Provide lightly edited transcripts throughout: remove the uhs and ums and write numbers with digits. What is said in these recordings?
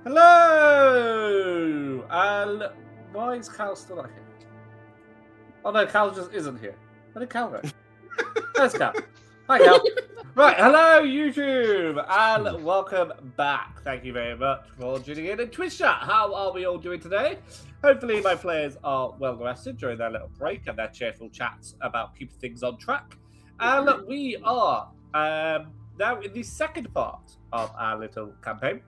Hello! And why is Cal still not here? Oh no, Cal just isn't here. Where did Cal go? There's Cal. Hi, Cal. Right, hello, YouTube, and welcome back. Thank you very much for tuning in Twitch chat. How are we all doing today? Hopefully my players are well rested during their little break and their cheerful chats about keeping things on track. And we are now in the second part of our little campaign.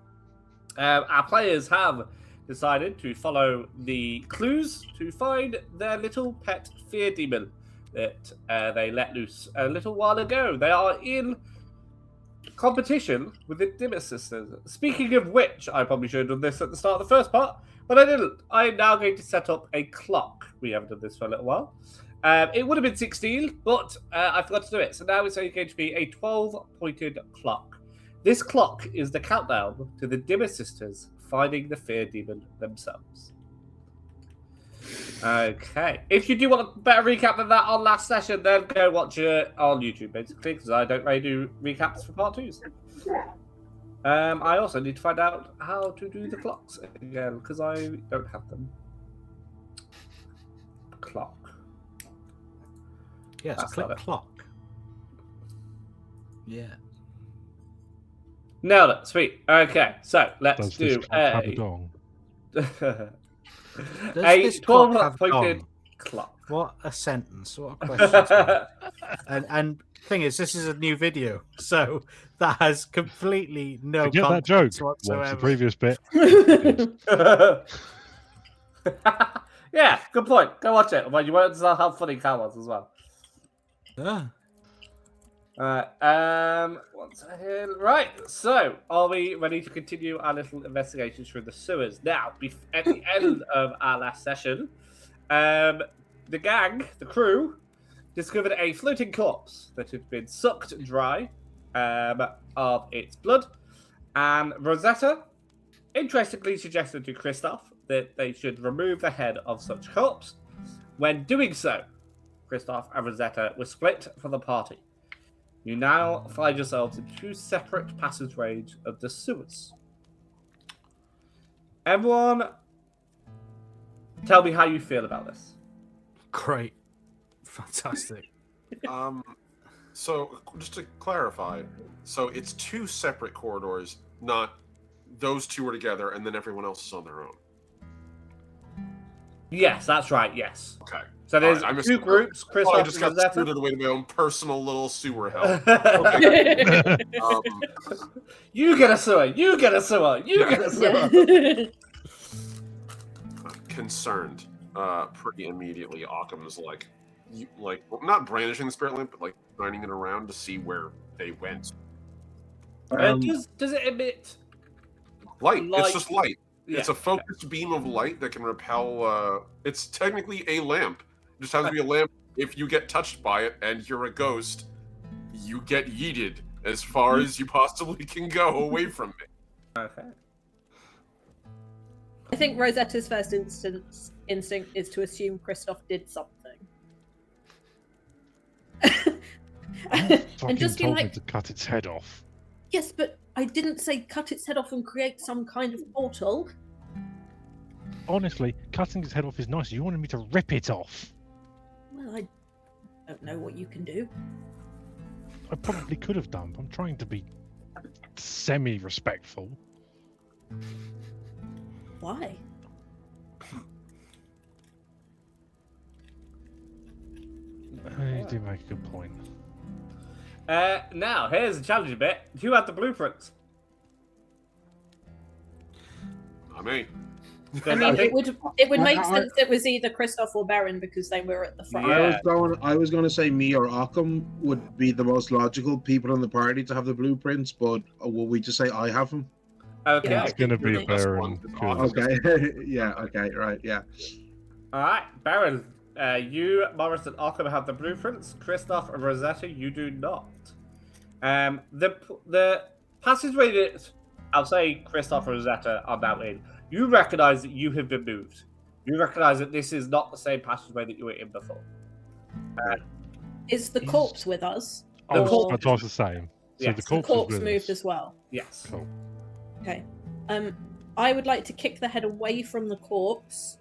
Our players have decided to follow the clues to find their little pet fear demon that they let loose a little while ago. They are in competition with the Dimmer sisters. Speaking of which, I probably should have done this at the start of the first part, but I didn't. I'm now going to set up a clock. We haven't done this for a little while. It would have been 16, but I forgot to do it. So now it's only going to be a 12-pointed clock. This clock is the countdown to the Dimmer sisters finding the fear demon themselves. Okay. If you do want a better recap than that on last session, then go watch it on YouTube, basically, because I don't really do recaps for part 2s. I also need to find out how to do the clocks again, because I don't have them. Clock. Yes, click clock. Yeah. Nailed it. Sweet. Okay, so let's do a 12-pointed clock. What a sentence. What a question. and thing is, this is a new video, so that has completely no Forget that joke whatsoever. Watch the previous bit. Yeah, good point. Go watch it. Well, you won't understand how funny Cal was as well. Yeah. One second. Right, so are we ready to continue our little investigations through the sewers? Now, at the end of our last session, the gang, the crew, discovered a floating corpse that had been sucked dry of its blood, and Rosetta interestingly suggested to Christoph that they should remove the head of such corpse. When doing so, Christoph and Rosetta were split from the party. You now find yourselves in two separate passageways of the sewers. Everyone, tell me how you feel about this. Great. Fantastic. So, just to clarify, so it's two separate corridors, not those two are together and then everyone else is on their own. Yes, that's right, yes. Okay. So there's two groups, Christoph I just got and screwed away to my own personal little sewer hell. You get a sewer, you get a sewer, you get a sewer. Concerned, pretty immediately, Occam's like, not brandishing the spirit lamp, but like shining it around to see where they went. Does it emit light? It's just light. Yeah. It's a focused beam of light that can repel. It's technically a lamp. It just has to be a lamp. If you get touched by it and you're a ghost, you get yeeted as far as you possibly can go away from me. Okay. I think Rosetta's first instinct is to assume Christoph did something. And just be told like, me to cut its head off. yes, but I didn't say cut its head off and create some kind of portal. Honestly, cutting its head off is nice. You wanted me to rip it off. Well, I don't know what you can do. I probably could have done. I'm trying to be semi-respectful. Why? You do make a good point. Now, here's the challenging bit. Who had the blueprints? Not me. I mean, it would make sense it was either Christoph or Baron because they were at the front. Yeah. I was going to say me or Occam would be the most logical people in the party to have the blueprints, but will we just say I have them? Okay. It's going to be a Baron. Okay. Yeah. Okay. Right. Yeah. All right, Baron. You, Morris, and Occam have the blueprints. Christoph and Rosetta, you do not. The passageway that I'll say Christoph and Rosetta are now in. You recognise that you have been moved. You recognise that this is not the same passageway that you were in before. Is the corpse with us? I was the same. So Yes. the The corpse, corpse is with moved us. as well. Yes. Cool. Okay. I would like to kick the head away from the corpse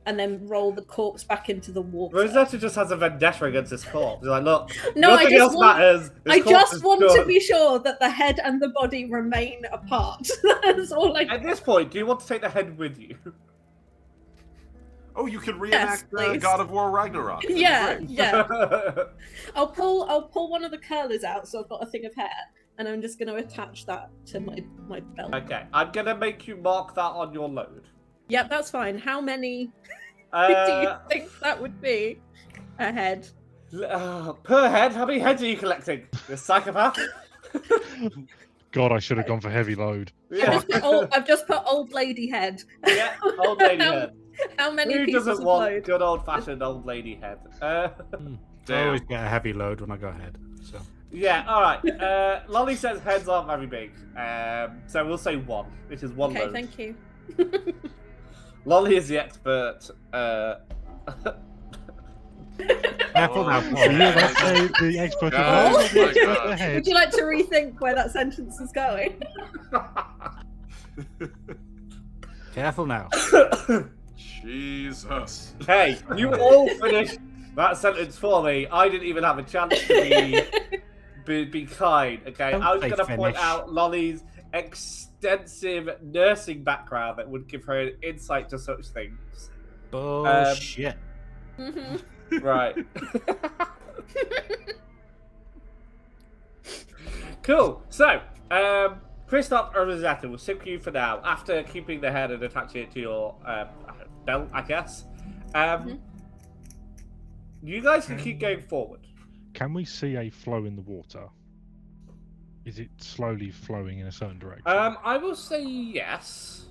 and then roll the corpse back into the water. Rosetta just has a vendetta against this corpse. She's like, look, No, nothing else matters. This I corpse just is want good. to be sure that the head and the body remain apart. That's all I. At this point, do you want to take the head with you? Oh, you can reenact please. God of War Ragnarok. That'd be Yeah, great. yeah. I'll pull one of the curlers out, so I've got a thing of hair, and I'm just going to attach that to my belt. Okay, I'm gonna make you mark that on your load. Yep, that's fine. How many do you think that would be? A head. Per head, how many heads are you collecting? This psychopath? God, I should have gone for heavy load. Yeah, I've just put old lady head. yeah, old lady head. How many Who pieces doesn't of want load? good old-fashioned old lady head? I Damn. always get a heavy load when I go ahead. So Yeah, alright. Lolly says heads aren't very big. So we'll say one. It is one Okay, load. thank you. Lolly is the expert. careful now. Oh, Paul. Yeah, that's the expert of Oh the my expert God. ahead. Would you like to rethink where that sentence is going? Careful now. Jesus. Hey, you all finished that sentence for me. I didn't even have a chance to be kind. Okay, Don't I was say going to point finish. out Lolly's extensive nursing background that would give her an insight to such things. Bullshit. Right. Cool. So, Christoph or Rosetta will stick with you for now, after keeping the head and attaching it to your belt, I guess. You guys can keep going forward. Can we see a flow in the water? Is it slowly flowing in a certain direction? I will say yes,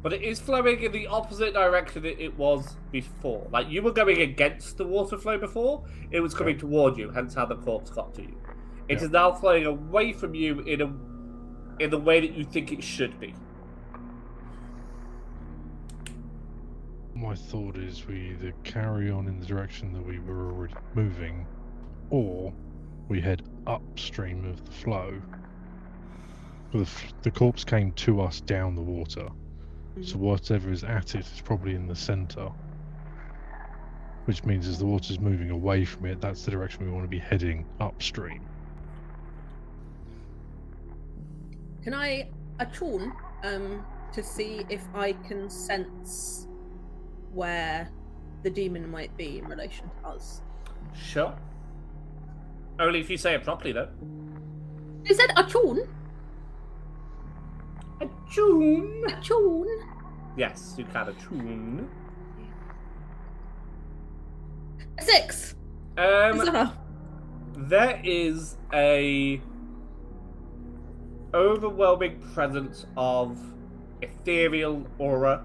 but it is flowing in the opposite direction it was before. Like, you were going against the water flow before, it was coming toward you, hence how the corpse got to you. It is now flowing away from you in the way that you think it should be. My thought is we either carry on in the direction that we were already moving, or we head upstream of the flow. The corpse came to us down the water, so whatever is at it is probably in the centre. Which means as the water's moving away from it, that's the direction we want to be heading upstream. Can I attune to see if I can sense where the demon might be in relation to us? Sure. Only if you say it properly, though. Is that attune? Attune. Attune? Yes, you can attune. 6. There is a overwhelming presence of ethereal aura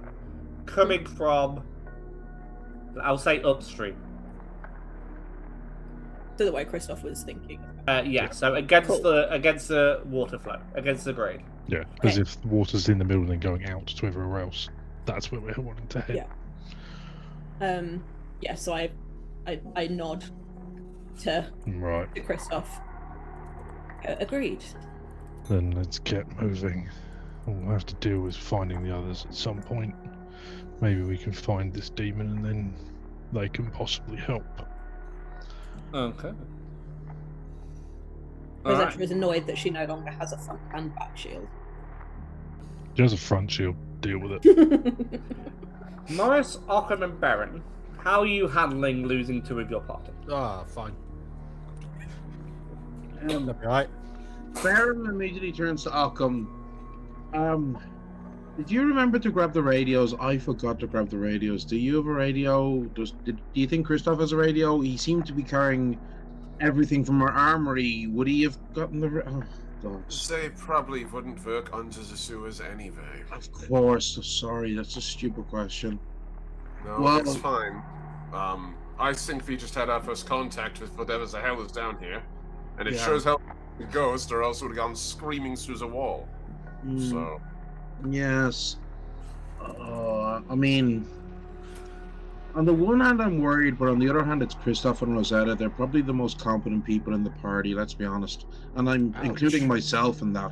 coming from, I'll say, upstream. So the way Christoph was thinking. Yeah, so against Cool. the water flow, against the grade. Yeah, Okay. as if the water's in the middle and then going out to everywhere else. That's where we're wanting to head. Yeah. So I nod to Right, Christoph. Agreed. then let's get moving. We'll have to deal with finding the others at some point. Maybe we can find this demon and then they can possibly help. Okay. Rosetta is annoyed that she no longer has a front and back shield. There's a front shield, deal with it. Morris, Ockham, and Baron, how are you handling losing 2 of your party? Ah, fine. That'll be alright. Baron immediately turns to Occam. Did you remember to grab the radios? I forgot to grab the radios. Do you have a radio? Do you think Christoph has a radio? He seemed to be carrying everything from our armory. Would he have gotten the... Oh, God. They probably wouldn't work under the sewers anyway. Of course. Sorry, that's a stupid question. No, Well- it's fine. I think we just had our first contact with whatever the hell is down here. And it Yeah. sure as hell a ghost, or else would have gone screaming through the wall. Mm, So, yes. I mean... On the one hand, I'm worried, but on the other hand, it's Christoph and Rosetta. They're probably the most competent people in the party, let's be honest. And I'm Ouch. including myself in that.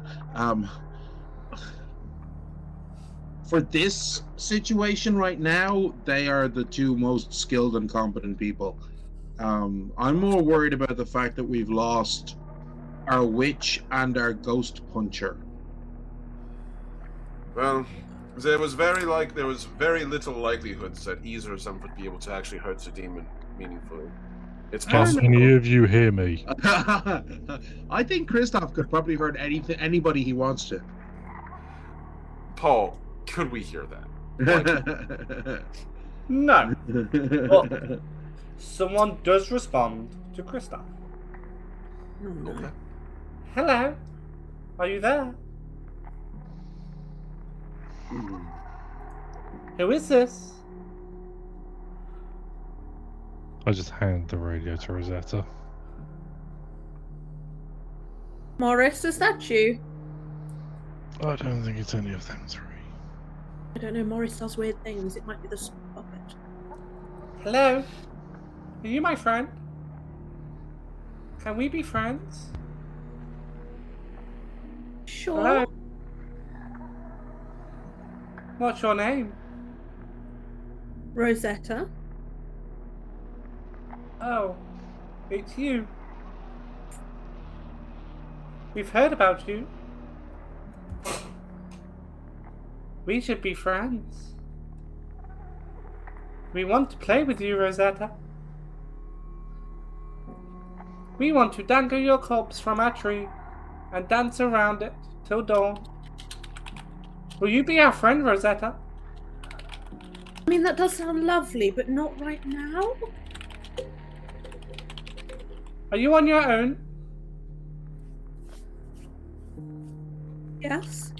for this situation right now, they are the two most skilled and competent people. I'm more worried about the fact that we've lost our witch and our ghost puncher. Well, there was very little likelihood that either of them would be able to actually hurt the demon meaningfully. It's I don't Can possible. any of you hear me? I think Christoph could probably hurt anybody he wants to. Paul, could we hear that? No. Well, someone does respond to Kristoff. Oh, no. Okay. Hello. Are you there? Who is this? I just hand the radio to Rosetta. Morris, is that you? I don't think it's any of them three. I don't know. Morris does weird things. It might be the puppet. Hello. Are you my friend? Can we be friends? Sure. Hello. What's your name? Rosetta. Oh, it's you. We've heard about you. We should be friends. We want to play with you, Rosetta. We want to dangle your corpse from our tree and dance around it till dawn. Will you be our friend, Rosetta? I mean, that does sound lovely, but not right now. Are you on your own? Yes.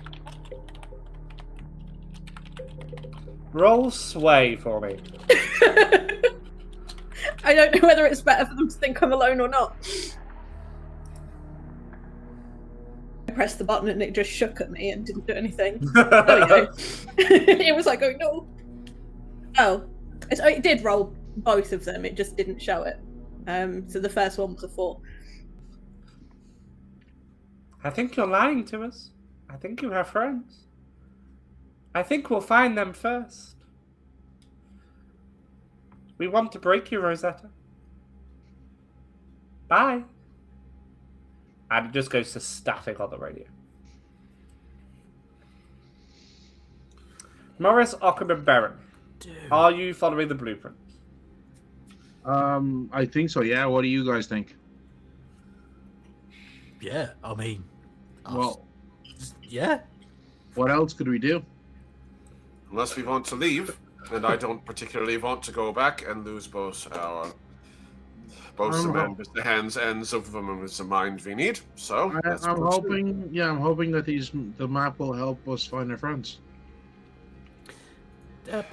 Roll sway for me. I don't know whether it's better for them to think I'm alone or not. I pressed the button and it just shook at me and didn't do anything. There we go. It was like, oh no. Oh, it did roll both of them. It just didn't show it. So the first one was a 4. I think you're lying to us. I think you have friends. I think we'll find them first. We want to break you, Rosetta. Bye. And it just goes to static on the radio. Morris, Ockham, and Baron. Are you following the blueprint? I think so. Yeah. What do you guys think? Yeah, I mean, Well, yeah. what else could we do? Unless we want to leave, and I don't particularly want to go back and lose both the members, the hands, ends of them with the mind we need. So I'm hoping. Yeah, I'm hoping that the map will help us find our friends.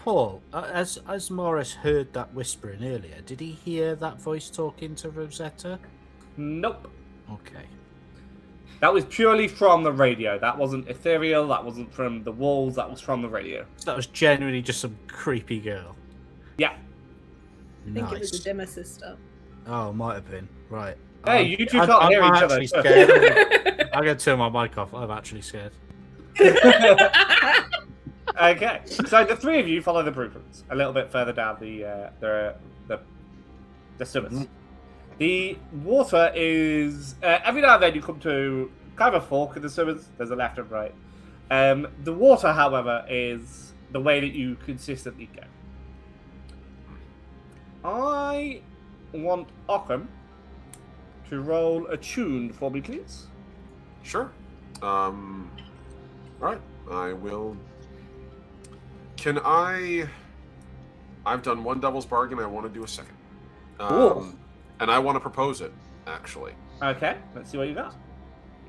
Paul, as Morris heard that whispering earlier, did he hear that voice talking to Rosetta? Nope. Okay. That was purely from the radio. That wasn't ethereal. That wasn't from the walls. That was from the radio. That was genuinely just some creepy girl. Yeah. I think it was a dimmer sister. Oh, might have been. Right. Hey, you two can't hear each other. I'm scared. I'm going to turn my mic off. I'm actually scared. Okay, so the three of you follow the blueprints a little bit further down the sewers. The water is every now and then you come to kind of a fork in the sewers. There's a left and right. The water, however, is the way that you consistently go. I want Ockham to roll a tune for me, please. Sure. Alright, I will. Can I've done one devil's bargain, I want to do a second. And I want to propose it, actually. Okay, let's see what you got.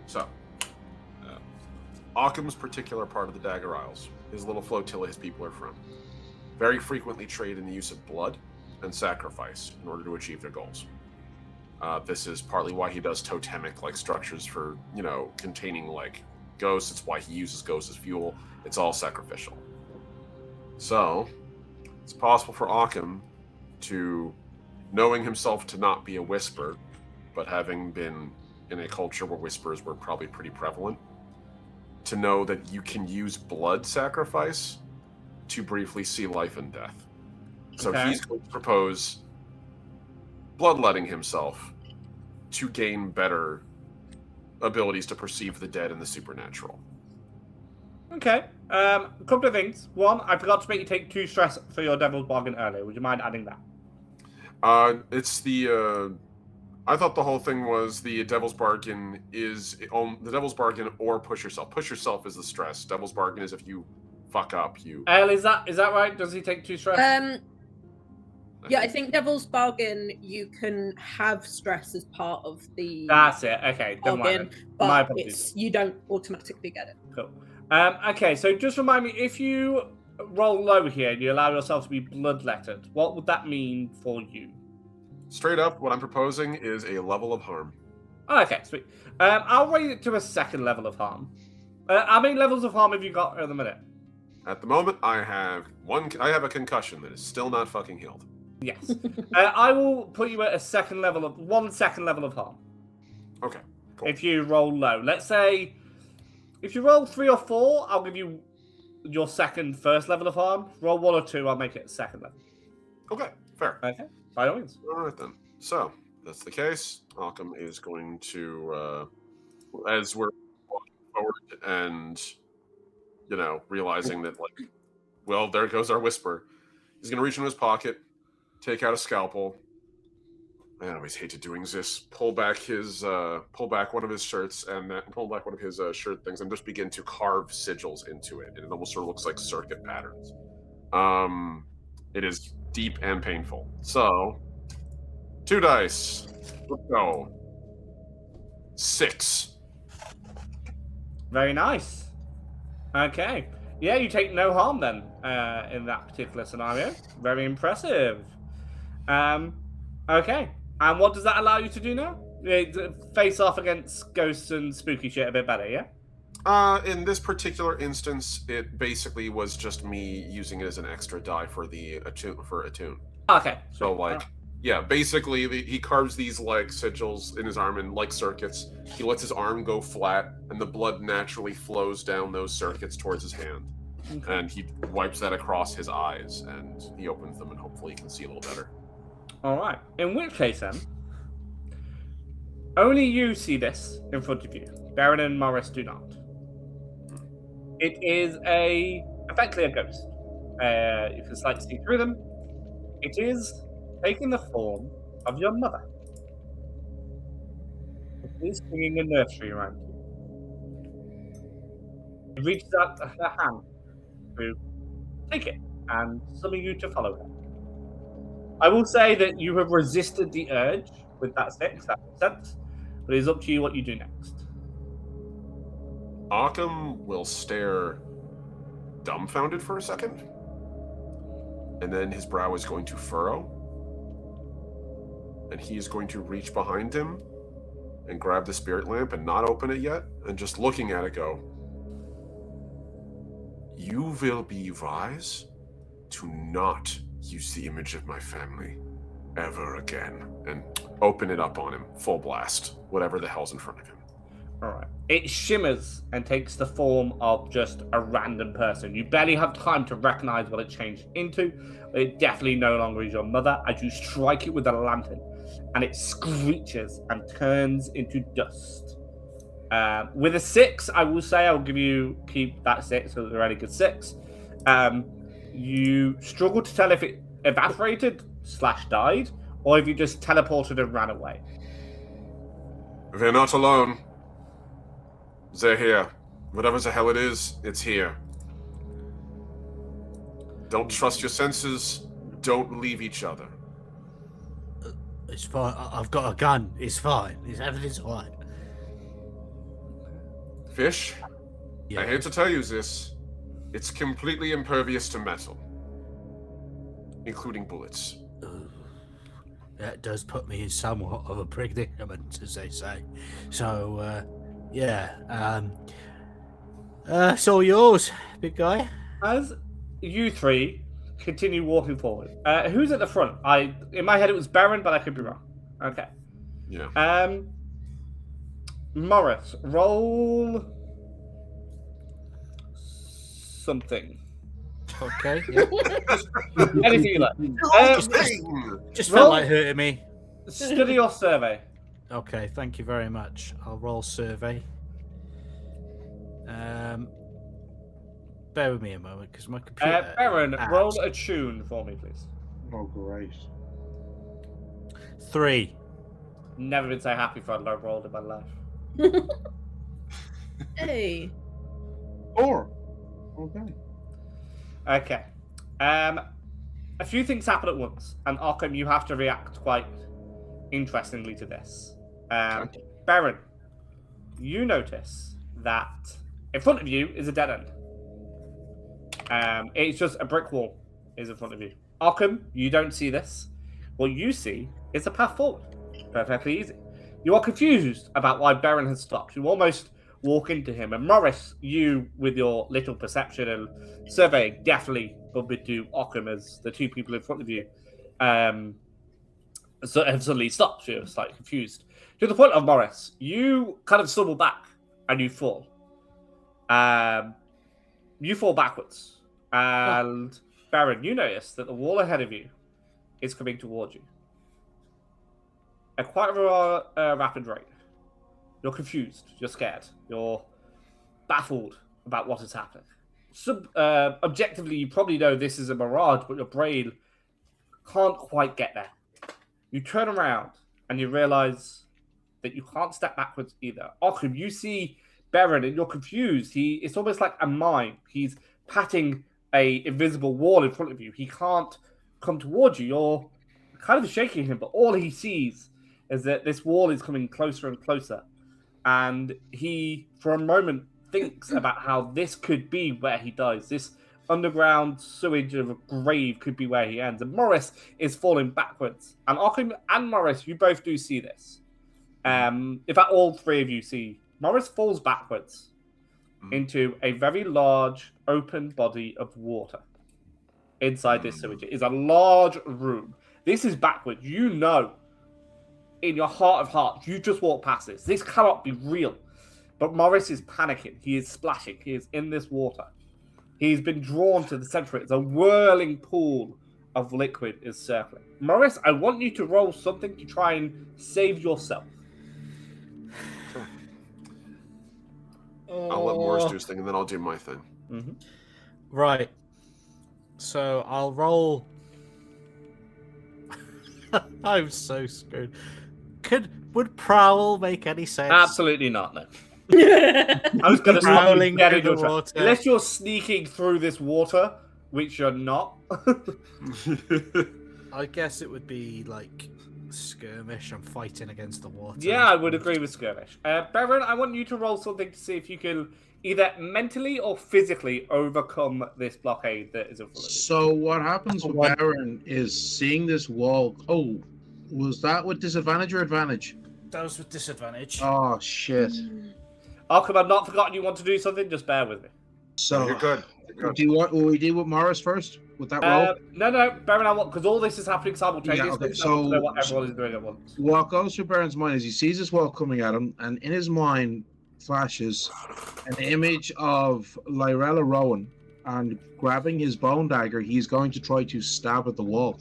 So, Occam's particular part of the Dagger Isles, his little flotilla his people are from, very frequently trade in the use of blood and sacrifice in order to achieve their goals. This is partly why he does totemic structures for, containing ghosts. It's why he uses ghosts as fuel. It's all sacrificial. So, it's possible for Occam to, knowing himself to not be a whisper, but having been in a culture where whispers were probably pretty prevalent, to know that you can use blood sacrifice to briefly see life and death. So Okay. he's going to propose bloodletting himself to gain better abilities to perceive the dead and the supernatural. Okay. A couple of things. One, I forgot to make you take 2 stress for your devil's bargain earlier. Would you mind adding that? It's the I thought the whole thing was the devil's bargain is the devil's bargain or push yourself. Push yourself is the stress. Devil's bargain is if you fuck up, you. Elle, is that right? Does he take 2 stress? Yeah, I think Devil's Bargain, you can have stress as part of the That's it. Okay. Then bargain, My but apologies. you don't automatically get it. Cool. Okay, so just remind me, if you roll low here and you allow yourself to be bloodlettered, what would that mean for you? Straight up, what I'm proposing is a level of harm. Oh, okay, sweet. I'll raise it to a 2nd level of harm. How many levels of harm have you got at the minute? At the moment, I have a concussion that is still not fucking healed. Yes. I will put you at a 2nd level of 1 second level of harm. Okay. Cool. If you roll low, let's say, if you roll 3 or 4, I'll give you your first level of harm. Roll 1 or 2, I'll make it 2nd level. Okay. Fair. Okay. By all means. All right then. So that's the case. Malcolm is going to, as we're walking forward and, realizing that, well, there goes our whisper. He's going to reach into his pocket, take out a scalpel. I always hated doing this. Pull back one of his shirts and pull back one of his shirt things and just begin to carve sigils into it. And it almost sort of looks like circuit patterns. It is deep and painful. So, 2 dice. Let's go. 6. Very nice. Okay. Yeah, you take no harm then in that particular scenario. Very impressive. Okay. And what does that allow you to do now? Face off against ghosts and spooky shit a bit better, yeah? In this particular instance, it basically was just me using it as an extra die for attune. Okay. So yeah, basically he carves these sigils in his arm and circuits. He lets his arm go flat, and the blood naturally flows down those circuits towards his hand. Okay. And he wipes that across his eyes, and he opens them, and hopefully he can see a little better. All right. In which case, then, only you see this in front of you. Baron and Morris do not. It is effectively a ghost. You can slightly see through them. It is taking the form of your mother. It is swinging a nursery around you. It reaches out her hand to take it and summon you to follow her. I will say that you have resisted the urge with that 6, that makes sense, but it is up to you what you do next. Arkham will stare dumbfounded for a second, and then his brow is going to furrow, and he is going to reach behind him and grab the spirit lamp and not open it yet, and just looking at it go, "You will be wise to not use the image of my family ever again," and open it up on him, full blast, whatever the hell's in front of him. All right. It shimmers and takes the form of just a random person. You barely have time to recognize what it changed into, but it definitely no longer is your mother as you strike it with a lantern, and it screeches and turns into dust. With a 6, I will say I'll keep that 6, so it's a really good 6. You struggle to tell if it evaporated / died, or if you just teleported and ran away. They're not alone. They're here. Whatever the hell it is, it's here. Don't trust your senses. Don't leave each other. It's fine. I've got a gun. It's fine. Everything's fine. Fish, Yeah. I hate to tell you this. It's completely impervious to metal, including bullets. That does put me in somewhat of a predicament, as they say. So, yeah. It's all yours, big guy. As you 3 continue walking forward, who's at the front? In my head it was Baron, but I could be wrong. Okay. Yeah. Morris, roll something. Okay. Yeah. Anything you like. Just Roll. felt like hurting me. Study or survey. Okay, thank you very much. I'll roll survey. Bear with me a moment because my computer. Baron, Ah, roll a tune for me, please. Oh, great. 3. Never been so happy for a low roll in my life. Hey. 4. Okay. Okay. A few things happen at once, and Arkham, you have to react quite interestingly to this. Baron, you notice that in front of you is a dead end. It's just a brick wall is in front of you. Arkham, you don't see this. What you see is a path forward. Perfectly easy. You are confused about why Baron has stopped. You almost walk into him. And Morris, you, with your little perception and surveying, definitely bump into Arkham as the two people in front of you have suddenly stopped. You're slightly confused. To the point of Morris, you kind of stumble back and you fall. You fall backwards. And Baron, you notice that the wall ahead of you is coming towards you. At quite a rapid rate. You're confused. You're scared. You're baffled about what is happening. Objectively, you probably know this is a mirage, but your brain can't quite get there. You turn around and you realize that you can't step backwards either. Arkham, you see Baron and you're confused. It's almost like a mime. He's patting a invisible wall in front of you. He can't come towards you. You're kind of shaking him, but all he sees is that this wall is coming closer and closer. And he, for a moment, thinks about how this could be where he dies. This underground sewage of a grave could be where he ends. And Morris is falling backwards. And Arkham and Morris, you both do see this. In fact, all three of you see Morris falls backwards into a very large open body of water inside this sewage. It is a large room. This is backwards. You know, in your heart of hearts, you just walked past this. This cannot be real. But Morris is panicking. He is splashing. He is in this water. He's been drawn to the center. It's a whirling pool of liquid is circling. Morris, I want you to roll something to try and save yourself. I'll let Morris do his thing, and then I'll do my thing. Mm-hmm. Right. So I'll roll. I'm so screwed. Would prowl make any sense? Absolutely not, no. I was going to Prowling get through into the water. Unless you're sneaking through this water, which you're not. I guess it would be like skirmish. I'm fighting against the water. Yeah, I would agree with skirmish. Baron, I want you to roll something to see if you can either mentally or physically overcome this blockade that is in front of you. So what happens with Baron is seeing this wall. Oh, was that with disadvantage or advantage? That was with disadvantage. Oh shit! Arkham, I've not forgotten you want to do something. Just bear with me. So You're good. You're good. do you want? Will we deal with Morris first with that roll? No, Baron, I want because all this is happening simultaneously. Yeah, okay, so I want to know so- what everyone is doing at once. What goes through Baron's mind is he sees this wall coming at him, and in his mind flashes an image of Lyrella Rowan, and grabbing his bone dagger, he's going to try to stab at the wall.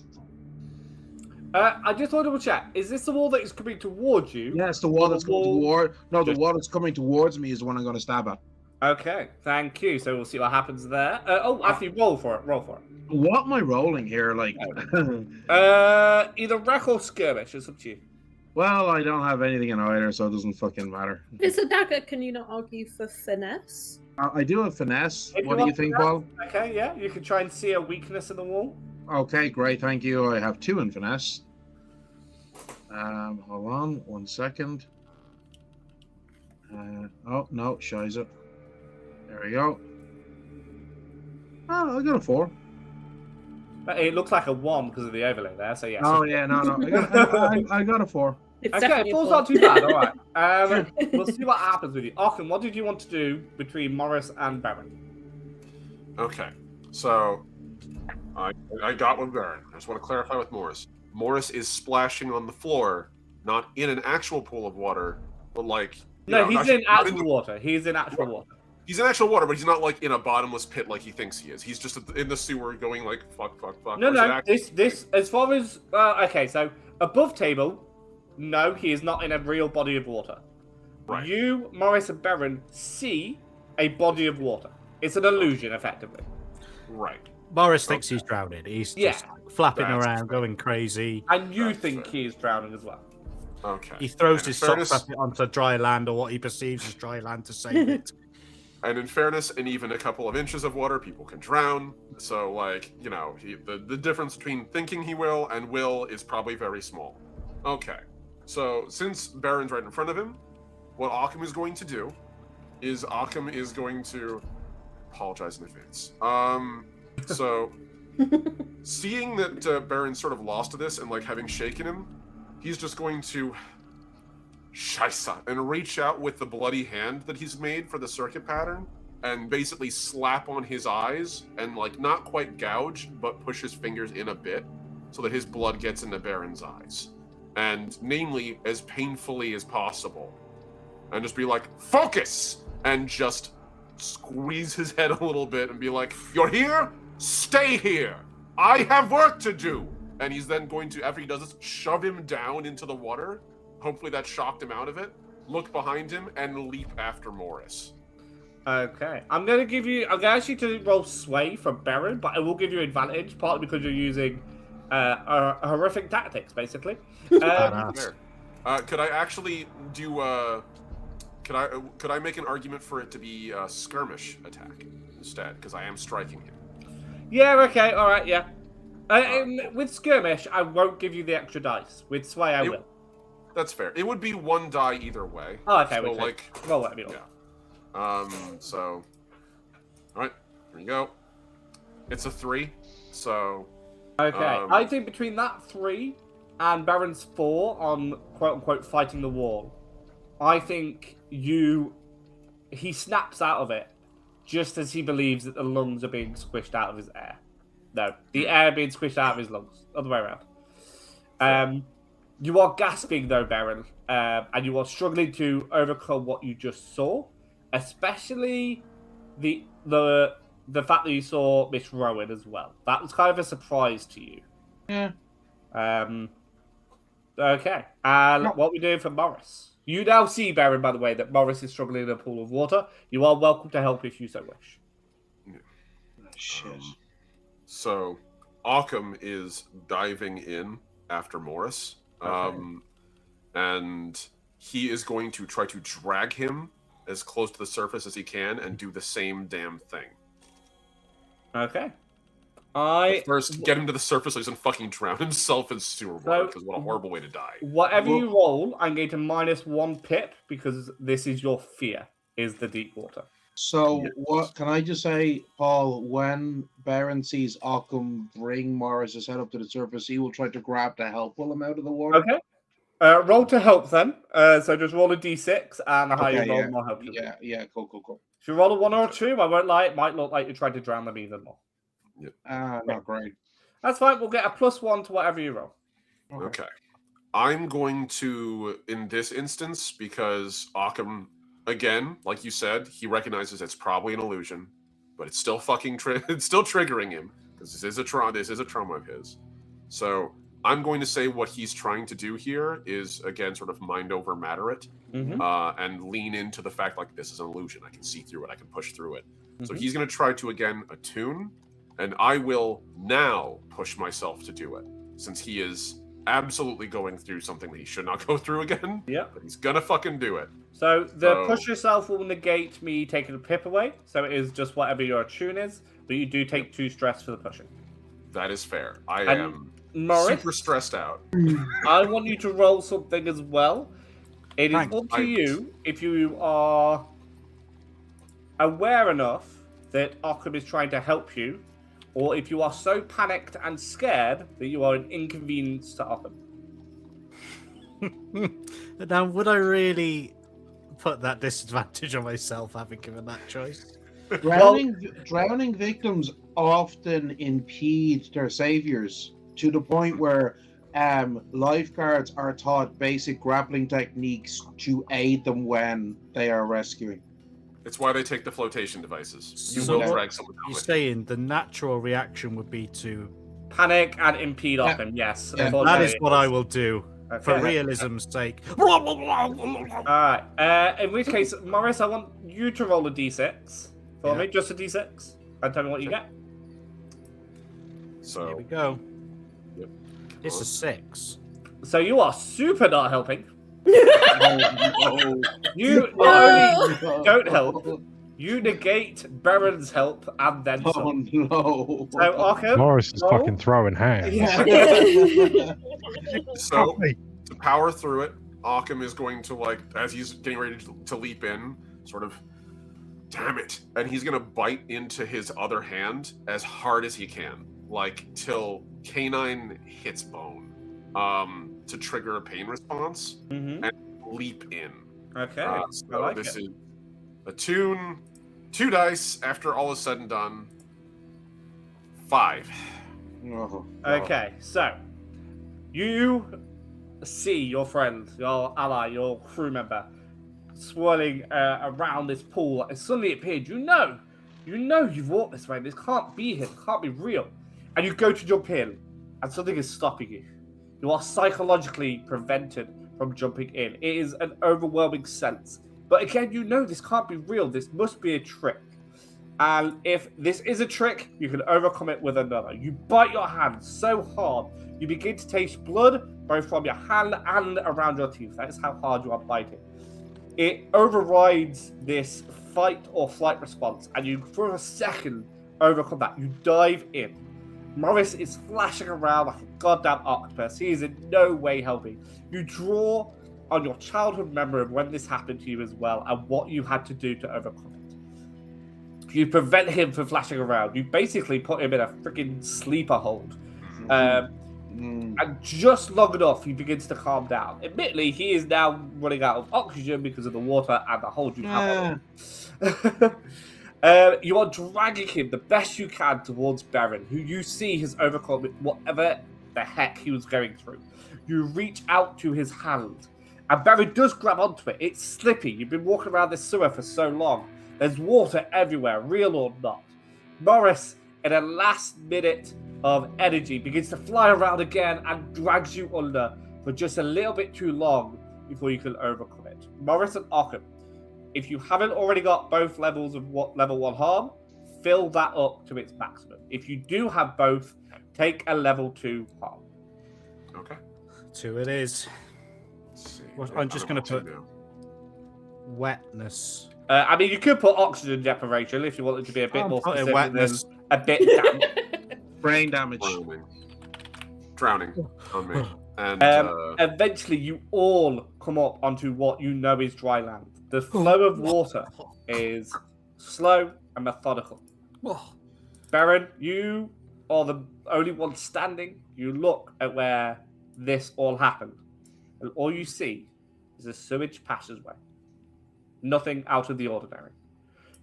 I just want to double check. Is this the wall that is coming towards you? Yes, the wall that's coming Wall- toward. No, the wall that's coming towards me is the one I'm going to stab at. Okay, thank you. So we'll see what happens there. Actually, roll for it. Roll for it. What am I rolling here? Like, Either wreck or skirmish. It's up to you. well, I don't have anything in either, so it doesn't fucking matter. It's a dagger. Can you not argue for finesse? I do have finesse. If What you do you want think, finesse- Paul? Okay, yeah. You can try and see a weakness in the wall. Okay, great, thank you. I have 2 in finesse. Hold on, 1 second. Oh no, shiza. There we go. Oh, I got a 4. But it looks like a 1 because of the overlay there. So yes. Oh yeah, no, I got a 4. It's Okay, definitely it falls a not too bad. All right. We'll see what happens with you. Arkham, what did you want to do between Morris and Baron? Okay, so I got with Baron. I just want to clarify with Morris. Morris is splashing on the floor, not in an actual pool of water, but like No, he's in not actual water. He's in actual water. He's in actual water, but he's not like in a bottomless pit like he thinks he is. He's just in the sewer going like fuck. No, Or is it no. This as far as okay. So above table, no, he is not in a real body of water. Right. You, Morris, and Baron see a body of water. It's an illusion, effectively. Right. Morris thinks he's drowning. He's just flapping That's around, fair. going crazy. And you That's think fair. he is drowning as well. Okay. He throws And his in fairness- socks onto dry land, or what he perceives as dry land, to save it. And in fairness, in even a couple of inches of water, people can drown. So, like, you know, the difference between thinking he will and will is probably very small. Okay. So, since Baron's right in front of him, what Occam is going to do is Occam is going to apologize in advance. So, seeing that Baron's sort of lost to this and, like, having shaken him, he's just going to Scheisse, and reach out with the bloody hand that he's made for the circuit pattern and basically slap on his eyes and like not quite gouge, but push his fingers in a bit so that his blood gets into Baron's eyes. And namely, as painfully as possible. And just be like, focus! And just squeeze his head a little bit and be like, you're here? Stay here! I have work to do! And he's then going to, after he does this, shove him down into the water. Hopefully that shocked him out of it. Look behind him and leap after Morris. Okay. I'm going to ask you to roll sway for Baron, but I will give you advantage, partly because you're using horrific tactics, basically. Badass. Could I actually do, could I make an argument for it to be a skirmish attack instead? Because I am striking him. Yeah, okay, alright, yeah. With skirmish, I won't give you the extra dice. With sway, I will. That's fair. It would be one die either way. Oh, okay. So, like, roll whatever you want. yeah. So, all right, here you go. It's a 3. So. Okay. I think between that 3 and Baron's 4 on quote unquote fighting the wall, I think he snaps out of it just as he believes that the lungs are being squished out of his air. No, the air being squished out of his lungs. Other way around. You are gasping though, Baron, and you are struggling to overcome what you just saw, especially the fact that you saw Miss Rowan as well. That was kind of a surprise to you. Yeah. Okay. And what are we doing for Morris? You now see, Baron, by the way, that Morris is struggling in a pool of water. You are welcome to help if you so wish. Shit. So, Occam is diving in after Morris. And he is going to try to drag him as close to the surface as he can and do the same damn thing. Okay. But first, get him to the surface so he doesn't fucking drown himself in sewer water, because what a horrible way to die. Whatever you roll, I'm going to -1 pip, because this is your fear, is the deep water. So, what can I just say, Paul? When Baron sees Occam bring Morris's head up to the surface, he will try to grab to help pull him out of the water. Okay. Roll to help then. So just roll a d6, and the higher you roll, the more help you get. Yeah, cool. If you roll a 1 or a 2, I won't lie, it might look like you're trying to drown them even more. Not great. That's fine, we'll get a +1 to whatever you roll. Okay. I'm going to, in this instance, because Occam, again, like you said, he recognizes it's probably an illusion, but it's still fucking it's still triggering him, because this is a trauma of his. So I'm going to say what he's trying to do here is, again, sort of mind over matter it, and lean into the fact, like, this is an illusion. I can see through it. I can push through it. So he's going to try to, again, attune, and I will now push myself to do it, since he is absolutely going through something that he should not go through again. Yeah. But he's going to fucking do it. So the push yourself will negate me taking a pip away, so it is just whatever your attune is, but you do take 2 stress for the pushing. That is fair. I am Morris, super stressed out. I want you to roll something as well. It is up to you if you are aware enough that Occam is trying to help you, or if you are so panicked and scared that you are an inconvenience to Occam. Now, would I really put that disadvantage on myself having given that choice? Drowning victims often impede their saviors to the point where lifeguards are taught basic grappling techniques to aid them when they are rescuing. It's why they take the flotation devices. You So will what drag someone down you're with saying the natural reaction would be to... Panic and impede Yeah. Occam, yes. Yeah. That unfortunately is it what I will do, for Okay. realism's sake. Alright, in which case, Morris, I want you to roll a d6 for Yeah. me, just a d6, and tell me what you get. Here we So, go. Yep. It's a 6. So you are super not helping. Oh, You No. not only don't help, you negate Baron's help and then oh some. no. So Occam, Morris is roll. fucking throwing hands. Yeah. so to power through it, Occam is going to, like, as he's getting ready to leap in, sort of, damn it, and he's going to bite into his other hand as hard as he can, like, till canine hits bone, to trigger a pain response, Mhm. and leap in. Okay, So I like this it. is a tune, 2 dice after all is said and done. 5. Oh, Okay, so you see your friend, your ally, your crew member swirling around this pool, and suddenly it appeared. You know you've walked this way. This can't be here. It can't be real. And you go to jump in, and something is stopping you. You are psychologically prevented from jumping in. It is an overwhelming sense. But again, you know this can't be real. This must be a trick. And if this is a trick, you can overcome it with another. You bite your hand so hard, you begin to taste blood both from your hand and around your teeth. That is how hard you are biting. It overrides this fight or flight response, and you, for a second, overcome that. You dive in. Morris is flashing around like a goddamn octopus. He is in no way helping. You draw on your childhood memory of when this happened to you as well, and what you had to do to overcome it. You prevent him from flashing around. You basically put him in a freaking sleeper hold. And just long enough, he begins to calm down. Admittedly, he is now running out of oxygen because of the water and the hold you have on him. You are dragging him the best you can towards Baron, who you see has overcome whatever the heck he was going through. You reach out to his hand, and Baron does grab onto it. It's slippy. You've been walking around this sewer for so long. There's water everywhere, real or not. Morris, in a last minute of energy, begins to fly around again and drags you under for just a little bit too long before you can overcome it. Morris and Occam, if you haven't already got both levels of level 1 harm, fill that up to its maximum. If you do have both, take a level 2 harm. Okay. 2 it is. Let's see. Well, I'm just I'm gonna on 2 put- now. Wetness. I mean, you could put oxygen deprivation if you wanted to be a bit I'm more putting specific wetness. than a bit damp. brain damage. Drowning on me. And Eventually, you all come up onto what you know is dry land. The flow of water is slow and methodical. Baron, you are the only one standing. You look at where this all happened, and all you see is a sewage passageway. Nothing out of the ordinary.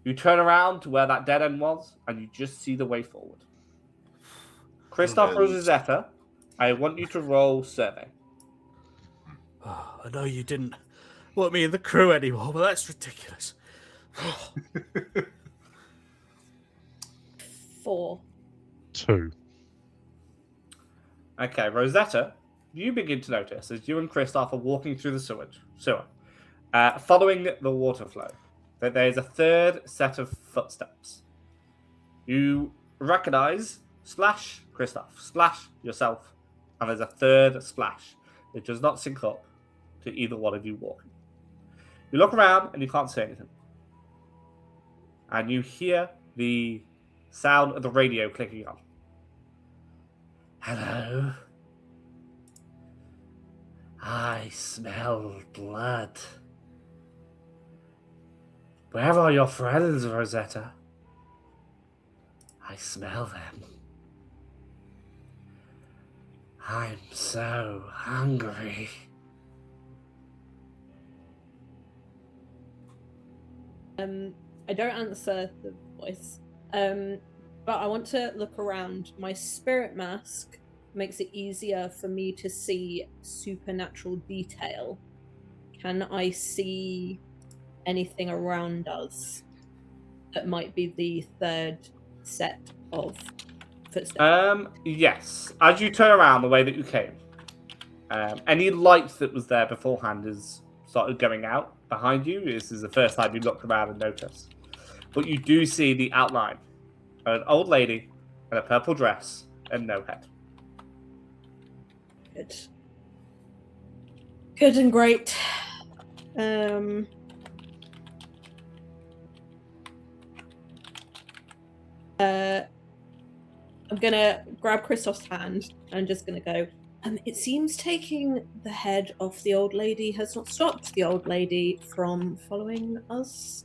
You turn around to where that dead end was, and you just see the way forward. Christoph Rosetta, I want you to roll survey. I know you didn't want me in the crew anymore, but that's ridiculous. 4. 2. Okay, Rosetta, you begin to notice as you and Christoph are walking through the sewer, following the water flow, that there is a third set of footsteps. You recognize Splash, Christoph, Splash, yourself, and there's a third Splash. It does not sync up to either one of you walking. You look around and you can't see anything. And you hear the sound of the radio clicking on. Hello? I smell blood. Where are your friends, Rosetta? I smell them. I'm so hungry. I don't answer the voice, but I want to look around. My spirit mask makes it easier for me to see supernatural detail. Can I see anything around us? that might be the third set of footsteps? Yes. As you turn around the way that you came, any light that was there beforehand is started going out behind you. This is the first time you looked around and noticed. But you do see the outline of an old lady in a purple dress and no head. Good. Good and great. I'm gonna grab Christoph's hand and just gonna go. It seems taking the head off the old lady has not stopped the old lady from following us.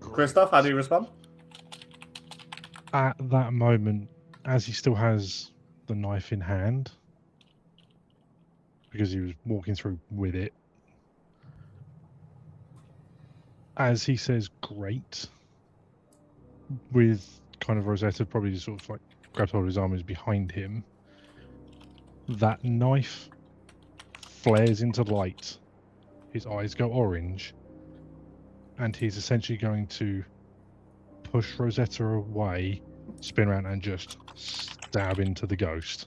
Christoph, how do you respond? At that moment, as he still has the knife in hand, because he was walking through with it, as he says great, with kind of Rosetta probably just sort of like grabs hold of his arm, is behind him, that knife flares into light, his eyes go orange, and he's essentially going to push Rosetta away, spin around, and just stab into the ghost.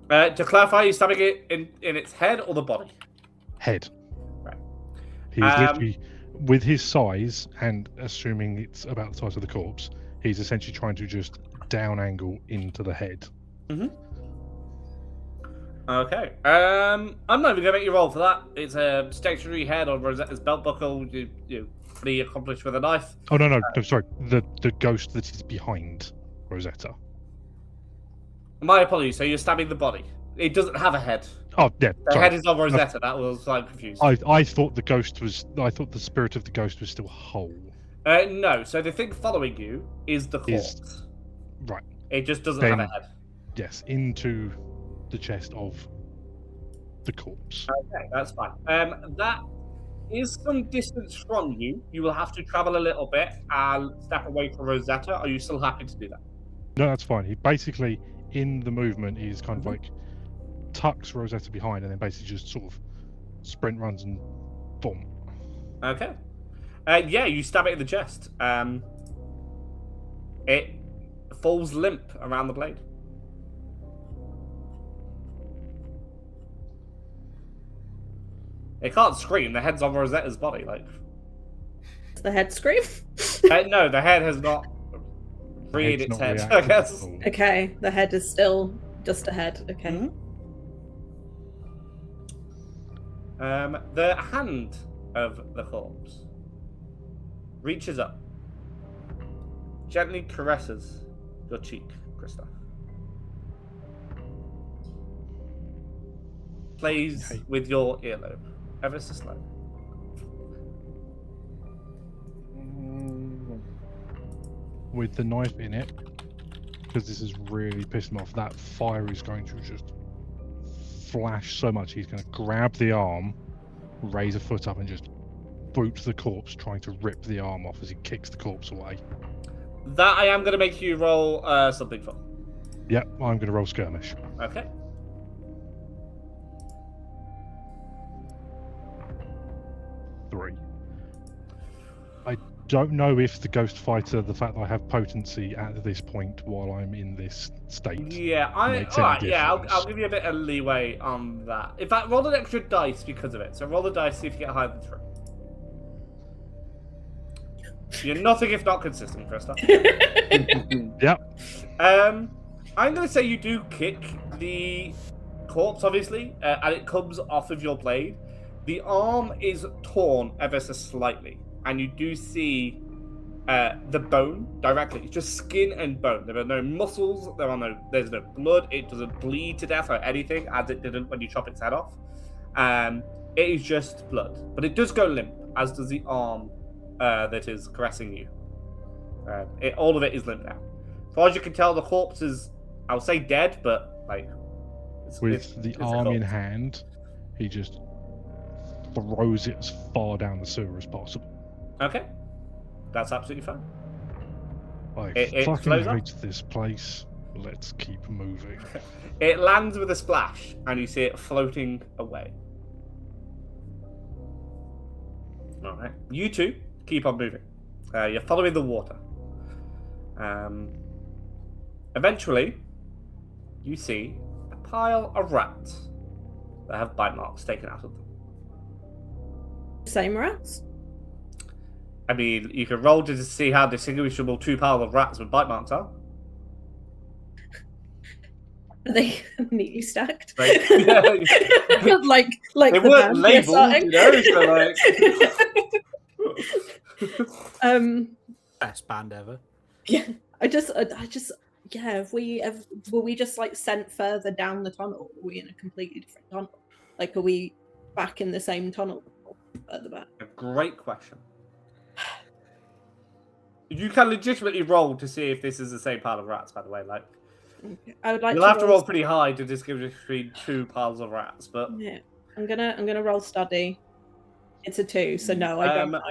To clarify, you're stabbing it in its head or the body? Head. Right. He's literally, with his size, and assuming it's about the size of the corpse, he's essentially trying to just down angle into the head. Mm-hmm. Okay. I'm not even gonna make you roll for that. It's a stationary head on Rosetta's belt buckle. You pretty accomplished with a knife. Oh no, sorry. The ghost that is behind Rosetta. My apologies. So you're stabbing the body. It doesn't have a head. Oh yeah. The head is on Rosetta. That was like confused. I thought the ghost was. I thought the spirit of the ghost was still whole. No. So the thing following you is the corpse. Right. It just doesn't have a head. Yes, into the chest of the corpse. Okay, that's fine. That is some distance from you. You will have to travel a little bit and step away from Rosetta. Are you still happy to do that? No, that's fine. He basically, in the movement, he's kind of like tucks Rosetta behind and then basically just sort of sprint runs and boom. Okay. Yeah, you stab it in the chest. It falls limp around the blade. It can't scream. The head's on Rosetta's body. Like, Does the head scream? no, the head has not freed its head. I guess. Okay, the head is still just a head. Okay. Mm-hmm. The hand of the corpse reaches up, gently caresses your cheek, Christoph. Plays with your earlobe, ever so slightly. With the knife in it, because this is really pissed him off, that fire is going to just flash so much he's going to grab the arm, raise a foot up, and just boot the corpse, trying to rip the arm off as he kicks the corpse away. That I am going to make you roll something for. Yep, I'm going to roll skirmish. Okay. Three. I don't know if the ghost fighter, the fact that I have potency at this point while I'm in this state. Yeah, I'll give you a bit of leeway on that. In fact, roll an extra dice because of it. So roll the dice, see if you get higher than 3. You're nothing if not consistent, Krista. Yep. I'm going to say you do kick the corpse, obviously, and it comes off of your blade. The arm is torn ever so slightly, and you do see the bone directly. It's just skin and bone. There are no muscles. There's no blood. It doesn't bleed to death or anything, as it didn't when you chop its head off. It is just blood, but it does go limp, as does the arm that is caressing you. All of it is limp now. As far as you can tell, the corpse is, I would say, dead, but like with the arm in hand, he just throws it as far down the sewer as possible. Okay, that's absolutely fine. I fucking hate this place. Let's keep moving. It lands with a splash, and you see it floating away. All right. You two keep on moving. You're following the water. Eventually, you see a pile of rats that have bite marks taken out of them. Same rats? I mean, you can roll to see how distinguishable two piles of rats with bite marks are. Are they neatly stacked? Right. like They the weren't band labeled, so Best band ever. Yeah, I just, yeah. Were we just like sent further down the tunnel? Or were we in a completely different tunnel? Like, are we back in the same tunnel further back? A great question. You can legitimately roll to see if this is the same pile of rats, by the way. Like, I would like. you'll have to roll pretty high to distinguish between two piles of rats, but yeah, I'm gonna roll study. It's a 2, so no, I don't know.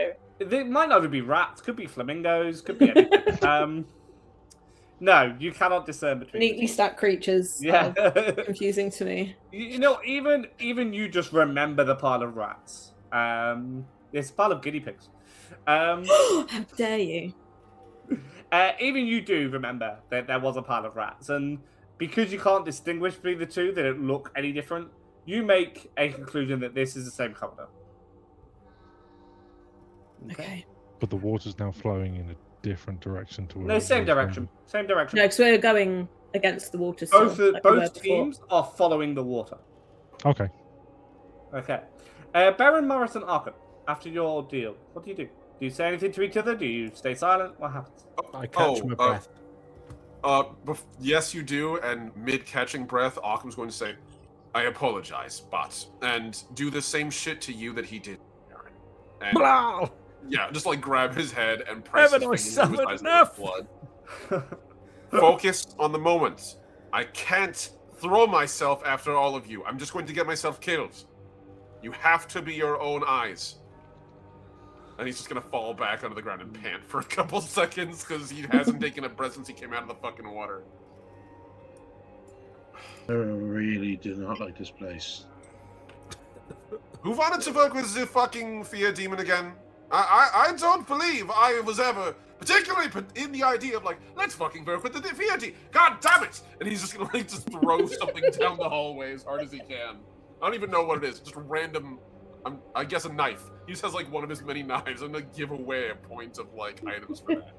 It might not be rats. Could be flamingos. Could be anything. No, you cannot discern between Neatly stacked creatures. Yeah, confusing to me. You know, even you just remember the pile of rats. It's a pile of guinea pigs. How dare you? Even you do remember that there was a pile of rats, and because you can't distinguish between the two, they don't look any different. You make a conclusion that this is the same corridor. Okay. But the water's now flowing in a different direction to where. No, same direction. Same direction. No, because we're going against the water. Still, Both teams are following the water. Okay. Okay. Baron, Morris, and Arkham, after your deal, what do? Do you say anything to each other? Do you stay silent? What happens? I catch my breath. Yes, you do. And mid catching breath, Occam's going to say, "I apologize, but," and do the same shit to you that he did, Aaron. And Blah! yeah, just like grab his head and press Haven't I his fingers into suffered his eyes enough? with blood. Focus on the moment. I can't throw myself after all of you. I'm just going to get myself killed. You have to be your own eyes. And he's just gonna fall back onto the ground and pant for a couple seconds because he hasn't taken a breath since he came out of the fucking water. I really do not like this place. Who wanted to work with the fucking fear demon again? I don't believe I was ever particularly in the idea of like, let's fucking work with the fear demon. God damn it! And he's just gonna like just throw something down the hallway as hard as he can. I don't even know what it is. Just random. I guess a knife. He just has like one of his many knives. I'm gonna give away a point of like items for that.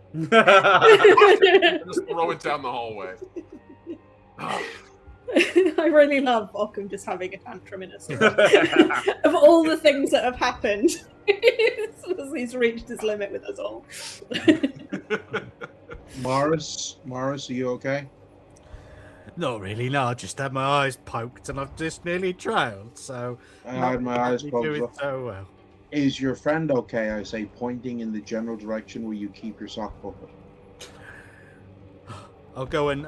Just throw it down the hallway. I really love Occam just having a tantrum in us. Of all the things that have happened, he's reached his limit with us all. Morris, are you okay? Not really, no. I just had my eyes poked and I've just nearly trailed, so... I had my eyes poked. Doing so well. Is your friend okay? I say, pointing in the general direction where you keep your sock puppet. I'll go and...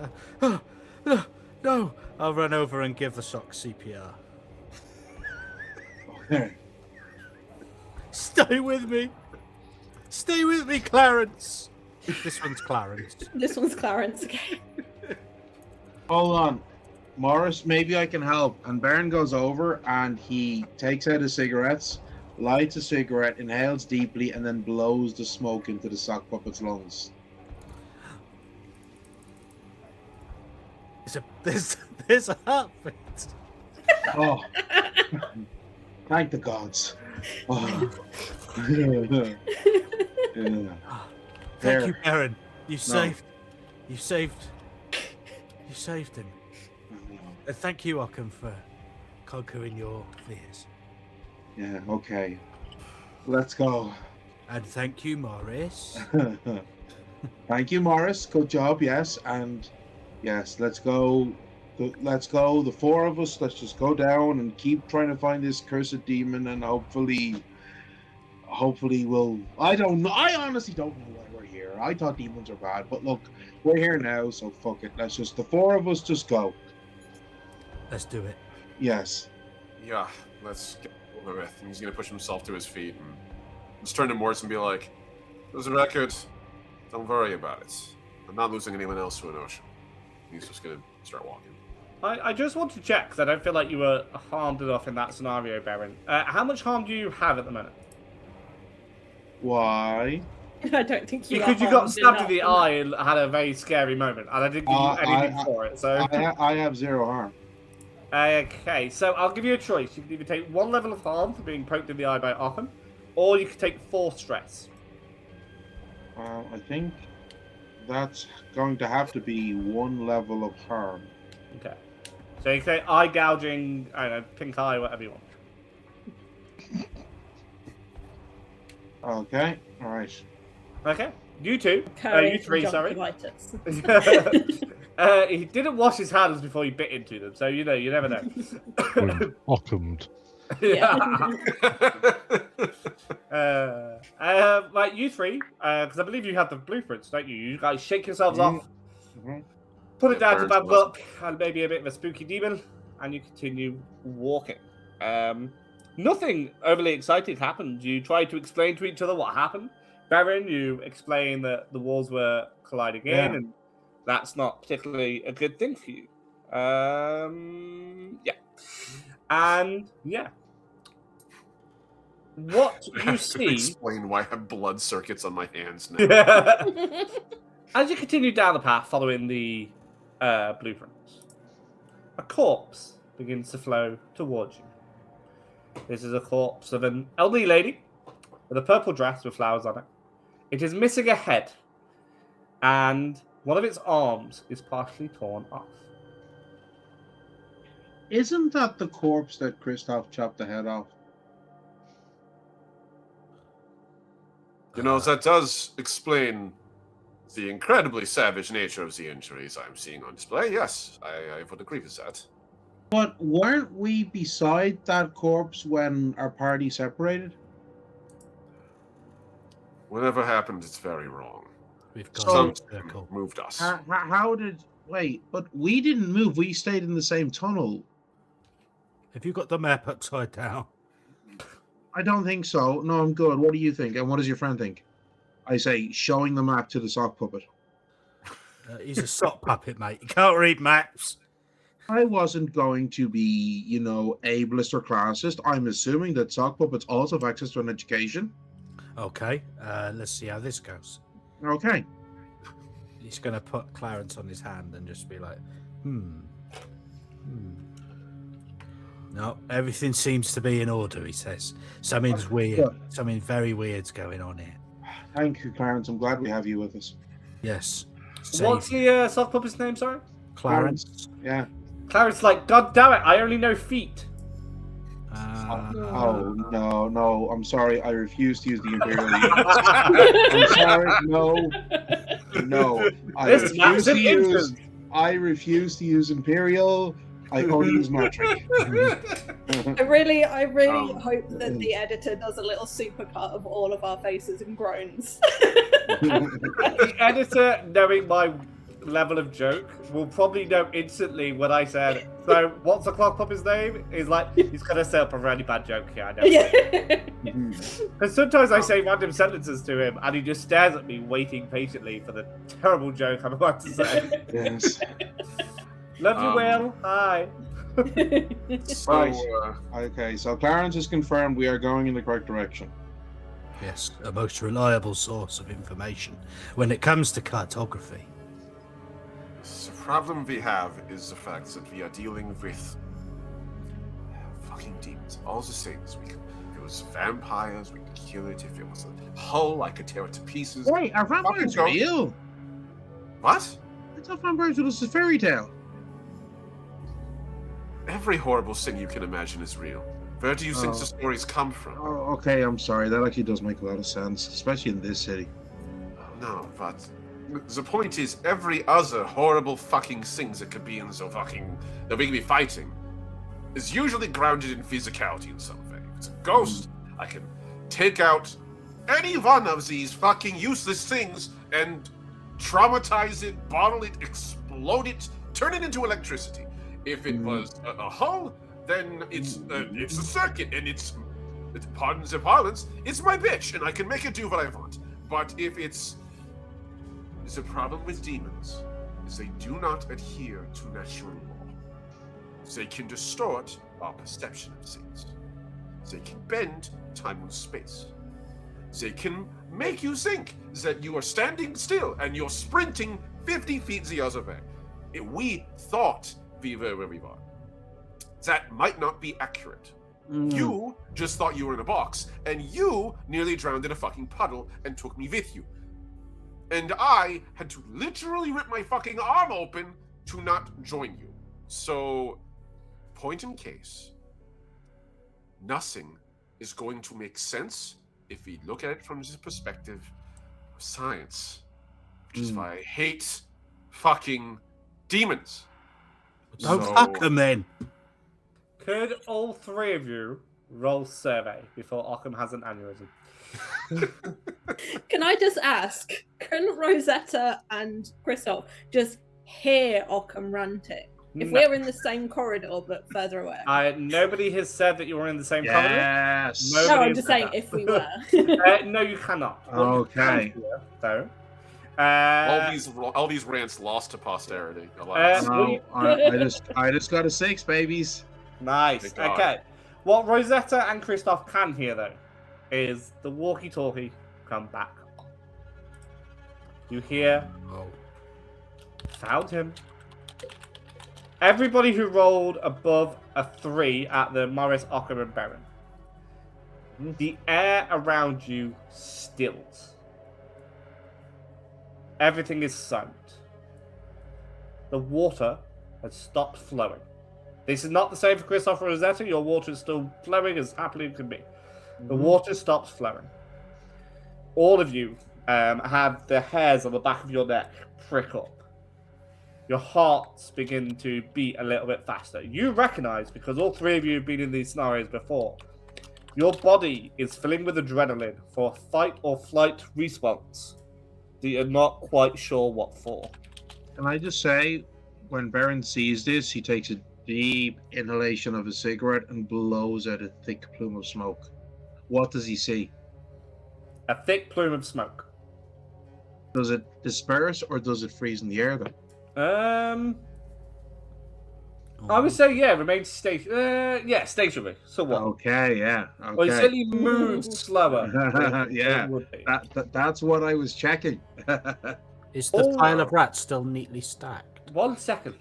no! I'll run over and give the sock CPR. Okay. Stay with me! Stay with me, Clarence! This one's Clarence. This one's Clarence, okay. Hold on. Morris, maybe I can help. And Baron goes over and he takes out his cigarettes, lights a cigarette, inhales deeply, and then blows the smoke into the sock puppet's lungs. There's a heartbeat. Oh. Thank the gods. Oh. Yeah. Thank you, Baron. You saved him. And thank you, Occam, for conquering your fears. Yeah, okay. Let's go. And thank you, Morris. Thank you, Morris. Good job, yes. And yes, let's go. Let's go. The four of us, let's just go down and keep trying to find this cursed demon, and hopefully we'll... I don't know. I honestly don't know why we're here. I thought demons are bad, but look, we're here now, so fuck it. Let's just... The four of us just go. Let's do it. Yes. Yeah, let's get over with. And he's gonna push himself to his feet and just turn to Morris and be like, "There's a record. Don't worry about it. I'm not losing anyone else to an ocean." He's just gonna start walking. I just want to check, because I don't feel like you were harmed enough in that scenario, Baron. How much harm do you have at the moment? Why? I don't think you Because are you got harmed stabbed in enough the in eye and had a very scary moment, and I didn't give you anything for it. So I have 0 harm. okay, so I'll give you a choice. You can either take 1 level of harm for being poked in the eye by Arkham, or you can take 4 stress. I think that's going to have to be 1 level of harm. Okay. So you can take eye gouging, I don't know, pink eye, whatever you want. Okay, alright. Okay. You two. carrying You three, sorry. conjunctivitis. He didn't wash his hands before he bit into them, so you never know. When Ockham. Right, you three, because I believe you have the blueprints, don't you? You guys shake yourselves off, put it down to bad luck, and maybe a bit of a spooky demon, and you continue walking. Nothing overly exciting happened. You try to explain to each other what happened. Baron, you explain that the walls were colliding in, and that's not particularly a good thing for you. What you see... Explain why I have blood circuits on my hands now. As you continue down the path following the blueprints, a corpse begins to flow towards you. This is a corpse of an elderly lady with a purple dress with flowers on it. It is missing a head, and one of its arms is partially torn off. Isn't that the corpse that Christoph chopped the head off? You know, that does explain the incredibly savage nature of the injuries I'm seeing on display. Yes, I would agree with that. But weren't we beside that corpse when our party separated? Whatever happened, it's very wrong. We've gone in a Something circle. moved us. How did... Wait, but we didn't move. We stayed in the same tunnel. Have you got the map upside down? I don't think so. No, I'm good. What do you think? And what does your friend think? I say, showing the map to the sock puppet. He's a sock puppet, mate. You can't read maps. I wasn't going to be, ableist or classist. I'm assuming that sock puppets also have access to an education. Okay, let's see how this goes. Okay. He's going to put Clarence on his hand and just be like, No, everything seems to be in order, he says. Something's weird. Yeah. Something very weird's going on here. Thank you, Clarence. I'm glad we have you with us. Yes. What's the sock puppet's name, sorry? Clarence? Yeah. Clarence, like, God damn it, I only know feet. Oh, no. I'm sorry. I refuse to use the Imperial unit. I'm sorry. No. I refuse to use Imperial. I only use metric. I really hope that the editor does a little supercut of all of our faces and groans. The editor, knowing my level of joke, will probably know instantly when I said, so what's the clock puppet's name? He's like, he's going to set up a really bad joke here, I know. Yeah. Because sometimes I say random sentences to him and he just stares at me waiting patiently for the terrible joke I'm about to say. Yes. Love you, Will. Hi. Okay, so Clarence has confirmed we are going in the correct direction. Yes, a most reliable source of information when it comes to cartography. The problem we have is the fact that we are dealing with fucking demons. All the things. If it was vampires, we could kill it. If it was a hull, I could tear it to pieces. Wait, are vampires real? What? I thought vampires were just a fairy tale. Every horrible thing you can imagine is real. Where do you think the stories come from? Oh, okay, I'm sorry. That actually does make a lot of sense, especially in this city. No, but the point is, every other horrible fucking thing that could be in the fucking that we could be fighting is usually grounded in physicality in some way. If it's a ghost, I can take out any one of these fucking useless things and traumatize it, bottle it, explode it, turn it into electricity. If it was a hull, then it's a circuit, and it's pardon the parlance, it's my bitch, and I can make it do what I want. But if it's the problem with demons is they do not adhere to natural law. They can distort our perception of things. They can bend time and space. they can make you think that you are standing still and you're sprinting 50 feet the other way. We thought we were where we were. That might not be accurate. You just thought you were in a box, and you nearly drowned in a fucking puddle and took me with you. And I had to literally rip my fucking arm open to not join you. So, point in case, nothing is going to make sense if we look at it from the perspective of science. Which is why I hate fucking demons. Don't fuck them then. Could all three of you roll survey before Occam has an aneurysm? Can I just ask, can Rosetta and Christoph just hear Occam ranting? If No. we're in the same corridor but further away. Nobody has said that you were in the same corridor. Yes. Nobody No, I'm has just said saying that. if we were. No, you cannot. What you Okay. can hear, though, All these rants lost to posterity. No, I just got a 6, babies. nice. Thank God. Okay. What Rosetta and Christoph can hear, though, is the walkie-talkie come back. You hear, Oh. found him. Everybody who rolled above a 3 at the Morris, Occam, and Baron. The air around you stills. Everything is silent. The water has stopped flowing. This is not the same for Christoph or Rosetta. Your water is still flowing as happily as it can be. The water stops flowing. All of you have the hairs on the back of your neck prick up. Your hearts begin to beat a little bit faster. You recognize, because all three of you have been in these scenarios before, your body is filling with adrenaline for a fight or flight response that you're not quite sure what for. Can I just say, when Baron sees this, he takes a deep inhalation of a cigarette and blows out a thick plume of smoke. What does he see? A thick plume of smoke. Does it disperse or does it freeze in the air then? I would say remain stationary. So what? Okay, yeah. Well, it Okay. certainly moves slower. than Yeah. it would be. That's what I was checking. Is the pile of rats still neatly stacked? 1 second.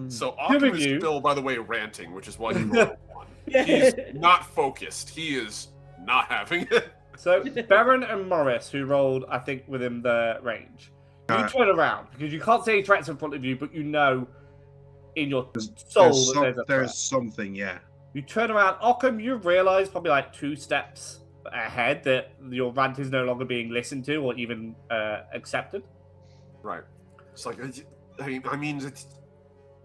So Two Occam of is you- still, by the way, ranting, which is why he rolled a 1. Yeah. He's not focused. He is not having it. So Baron and Morris, who rolled, I think, within the range, you turn around because you can't see any threats in front of you, but you know in your soul that there's a there's threat. something, yeah. You turn around, Occam, you realise probably like 2 steps ahead that your rant is no longer being listened to or even accepted. Right. It's like, I mean,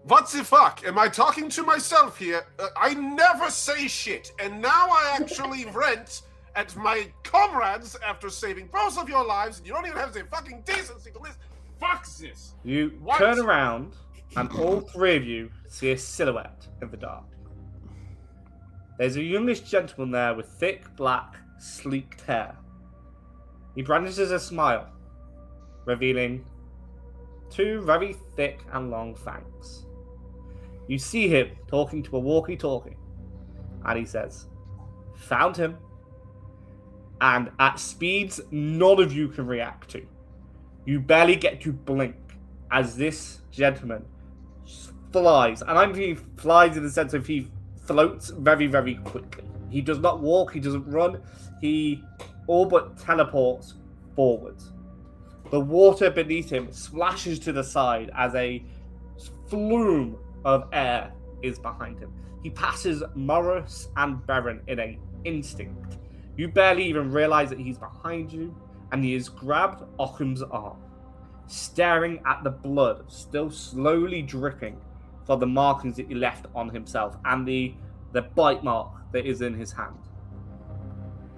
what the fuck? Am I talking to myself here? I never say shit, and now I actually rant at my comrades after saving both of your lives, and you don't even have the fucking decency to listen. Fuck this. You What? turn around, and all three of you see a silhouette in the dark. There's a youngish gentleman there with thick, black, sleeked hair. He brandishes a smile, revealing 2 very thick and long fangs. You see him talking to a walkie-talkie, and he says, "Found him." And at speeds none of you can react to. You barely get to blink as this gentleman flies. And I'm mean flies in the sense of he floats very, very quickly. He does not walk, he doesn't run, he all but teleports forwards. The water beneath him splashes to the side as a flume of air is behind him. He passes Morris and Baron in an instinct. You barely even realize that he's behind you, and he has grabbed Occam's arm, staring at the blood still slowly dripping from the markings that he left on himself and the bite mark that is in his hand.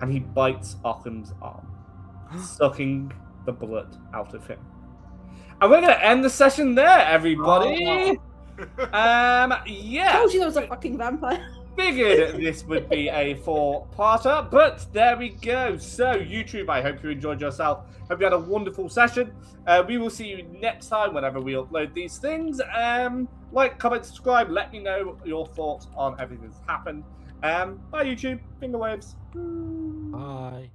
And he bites Occam's arm, sucking the blood out of him. And we're going to end the session there, everybody. Yeah. Told you there was a fucking vampire. Figured this would be a 4-parter, but there we go. So, YouTube, I hope you enjoyed yourself. Hope you had a wonderful session. We will see you next time whenever we upload these things. Like, comment, subscribe. Let me know your thoughts on everything that's happened. Bye, YouTube. Finger waves. Bye.